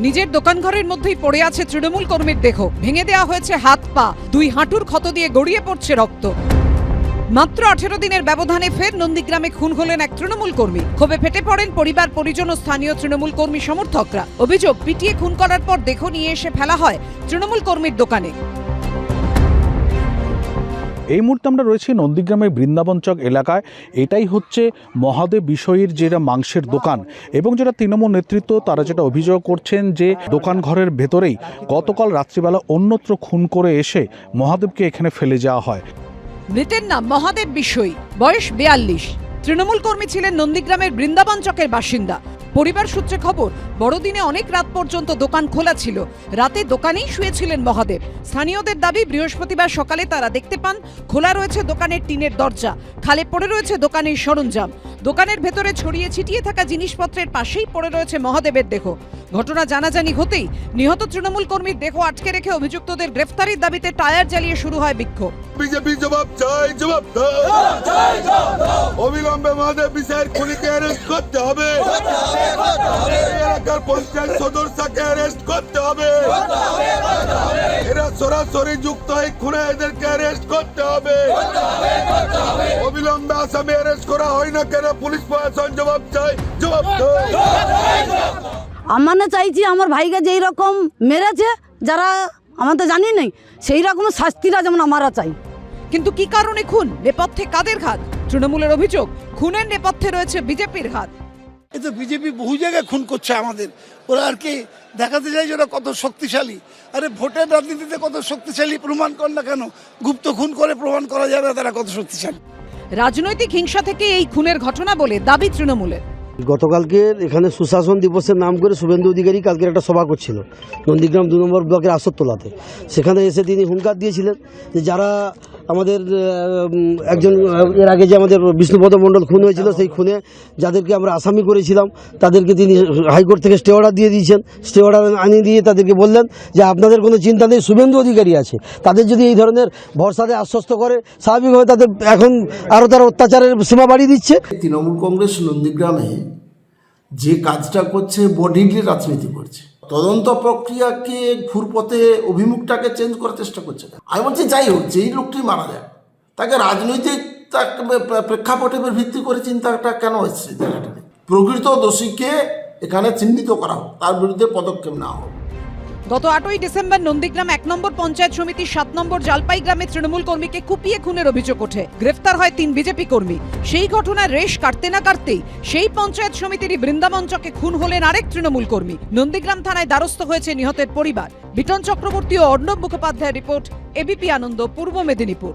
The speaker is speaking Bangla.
নিজের দোকানঘরের মধ্যেই পড়ে আছে তৃণমূল কর্মীর দেহ। ভেঙে দেওয়া হয়েছে হাত পা, দুই হাঁটুর ক্ষত দিয়ে গড়িয়ে পড়ছে রক্ত। মাত্র 18 দিনের ব্যবধানে ফের নন্দীগ্রামে খুন হলেন এক তৃণমূল কর্মী। ক্ষোভে ফেটে পড়েন পরিবার, পরিজন ও স্থানীয় তৃণমূল কর্মী সমর্থকরা। অভিযোগ, পিটিয়ে খুন করার পর দেহ নিয়ে এসে ফেলা হয় তৃণমূল কর্মীর দোকানে। এই মুহূর্তে আমরা রয়েছি নন্দীগ্রামের বৃন্দাবন চক এলাকায়। এটাই হচ্ছে মহাদেব বিষয়ীর যেটা মাংসের দোকান, এবং যেটা তৃণমূল নেতৃত্ব তারা যেটা অভিযোগ করছেন যে দোকান ঘরের ভেতরেই গতকাল রাত্রিবেলা অন্যত্র খুন করে এসে মহাদেবকে এখানে ফেলে যাওয়া হয়। মৃতের নাম মহাদেব বিষয়ী, বয়স 42। তৃণমূল কর্মী ছিলেন নন্দীগ্রামের বৃন্দাবন চকের বাসিন্দা। পরিবার সূত্রে খবর, বড়দিনে অনেক রাত পর্যন্ত দোকান খোলা ছিল। রাতে দোকানেই শুয়েছিলেন মহাদেব। স্থানীয়দের দাবি, বৃহস্পতিবার সকালে তারা দেখতে পান খোলা রয়েছে দোকানের টিনের দরজা, খালে পড়ে রয়েছে দোকানের সরঞ্জাম। দোকানের ভেতরে ছড়িয়ে ছিটিয়ে থাকা জিনিসপত্রের পাশেই পড়ে রয়েছে মহাদেবের দেহ। ঘটনা জানাজানি হতেই নিহত তৃণমূল কর্মীর দেহ আটকে রেখে অভিযুক্তদের গ্রেফতারির দাবিতে টায়ার জ্বালিয়ে শুরু হয় বিক্ষোভ। বিজেপি জবাব চাই, জবাব অবিলম্বে মহাদেব বিষয়ের খুনিকে অ্যারেস্ট করতে হবে। এলাকার পঞ্চায়েত সদস্যকে অ্যারেস্ট করতে হবে। এরা সরাসরি যুক্ত এই খুনে, এদেরকে অ্যারেস্ট করতে হবে। অবিলম্বে আসামি অ্যারেস্ট করা হয় না কেন? পুলিশ প্রশাসন জবাব চাই, জবাব আমরা চাইছি আমার ভাইকে যেই রকম মেরেছে, যারা আমরা তো জানি নাই, সেই রকম শাস্তিটা যেমন আমরা চাই। কিন্তু কি কারণে খুন? নেপথ্যে কাদের হাত? তৃণমূলের অভিযোগ, খুনের নেপথ্যে রয়েছে বিজেপির হাত। এই তো বিজেপি বহু জায়গায় খুন করছে আমাদের। ওরা আর কি দেখাতে চাই যে ওরা কত শক্তিশালী। আরে ভোটের রাজনীতিতে কত শক্তিশালী প্রমাণ কর না কেন, গুপ্ত খুন করে প্রমাণ করা যাবে তারা কত শক্তিশালী। রাজনৈতিক হিংসা থেকে এই খুনের ঘটনা বলে দাবি তৃণমূলের। গতকালকে এখানে সুশাসন দিবসের নাম করে শুভেন্দু অধিকারী কালকে একটা সভা করছিল নন্দীগ্রাম 2 নম্বর ব্লকের আসরতলাতে। সেখানে এসে তিনি হুঙ্কার দিয়েছিলেন যে যারা আমাদের একজন এর আগে যে আমাদের বিষ্ণুপদ মণ্ডল খুন হয়েছিল, সেই খুনে যাদেরকে আমরা আসামি করেছিলাম তাদেরকে তিনি হাইকোর্ট থেকে স্টে অর্ডার দিয়ে দিয়েছেন। স্টে অর্ডার আনিয়ে দিয়ে তাদেরকে বললেন যে আপনাদের কোনো চিন্তা নেই, শুভেন্দু অধিকারী আছে। তাদের যদি এই ধরনের ভরসাতে আশ্বস্ত করে, স্বাভাবিকভাবে তাদের এখন আরও তারা অত্যাচারের সীমা বাড়িয়ে দিচ্ছে। তৃণমূল কংগ্রেস নন্দীগ্রামে যে কাজটা করছে, বডিলি রাজনীতি করছে। তদন্ত প্রক্রিয়াকে ঘুরপথে অভিমুখটাকে চেঞ্জ করার চেষ্টা করছে। আমি বলছি যাই হোক, যেই লোকটি মারা যায় তাকে রাজনৈতিক প্রেক্ষাপটের ভিত্তি করে চিন্তাটা কেন হচ্ছে জায়গাটাতে। প্রকৃত দোষীকে এখানে চিহ্নিত করা হোক, তার বিরুদ্ধে পদক্ষেপ নেওয়া হোক। গত 8ই ডিসেম্বর নন্দীগ্রাম 1 নম্বর পঞ্চায়েত সমিতির 7 নম্বর জালপাই গ্রামে তৃণমূল কর্মীকে কুপিয়ে খুনের অভিযোগ ওঠে। গ্রেফতার হয় 3 বিজেপি কর্মী। সেই ঘটনার রেশ কাটতে না কাটতেই সেই পঞ্চায়েত সমিতিরই বৃন্দাবন চকে খুন হলেন আরেক তৃণমূল কর্মী। নন্দীগ্রাম থানায় দ্বারস্থ হয়েছে নিহতের পরিবার। বিটন চক্রবর্তী ও অর্ণব মুখোপাধ্যায়ের রিপোর্ট, এবিপি আনন্দ, পূর্ব মেদিনীপুর।